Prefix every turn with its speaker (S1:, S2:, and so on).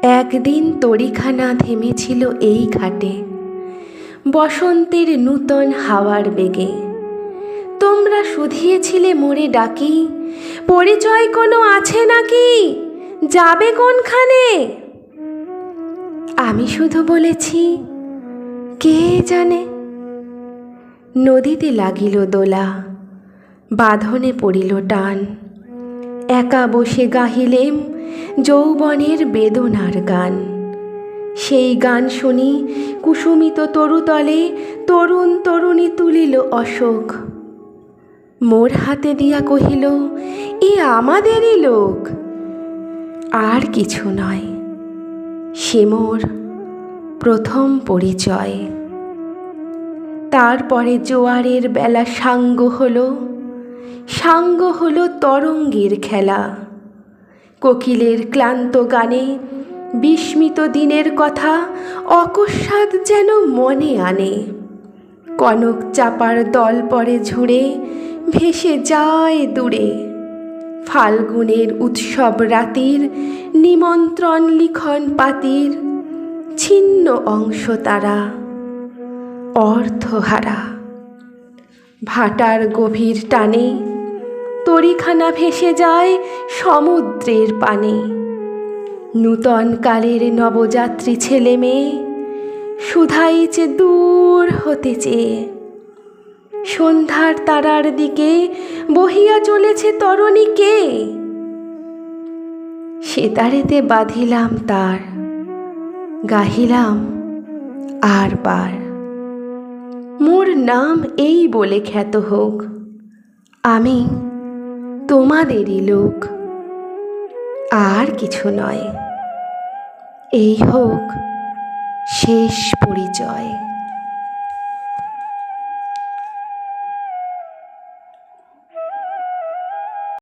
S1: একদিন তরিখানা থেমেছিল এই ঘাটে, বসন্তের নূতন হাওয়ার বেগে। তোমরা শুধিয়েছিলে মোরে ডাকি, পরিচয় কোনো আছে নাকি, যাবে কোনখানে? আমি শুধু বলেছি, কে জানে। নদীতে লাগিল দোলা, বাঁধনে পড়িল টান। একা বসে গাহিলেম যৌবনের বেদনার গান। সেই গান শুনি কুসুমিত তরুতলে তরুণ তরুণী তুলিল অশোক। মোর হাতে দিয়া কহিল, এ আমাদেরই লোক। আর কিছু নয়, সে মোর প্রথম পরিচয়। তারপরে জোয়ারের বেলা সাঙ্গ হলো তরঙ্গের খেলা। কোকিলের ক্লান্ত গানে বিস্মিত দিনের কথা অকস্মাৎ যেন মনে আনে। কনক চাপার দল পরে ঝুড়ে ভেসে যায় দূরে। ফাল্গুনের উৎসব রাতির নিমন্ত্রণ লিখন পাতির ছিন্ন অংশ তারা, অর্থহারা। ভাটার গভীর টানে তরিখানা ভেসে যায় সমুদ্রের পানে। নূতন কালের নবযাত্রী ছেলে মেয়ে শুধাইছে দূর হতে চেয়ে। সন্ধ্যার তারার দিকে বহিয়া চলেছে তরণীকে। সেতারেতে বাঁধিলাম তার, গাহিলাম আর পার। মোর নাম এই বলে খ্যাত হোক, আমি তোমাদেরই লোক। আর কিছু নয়, এই হোক শেষ পরিচয়।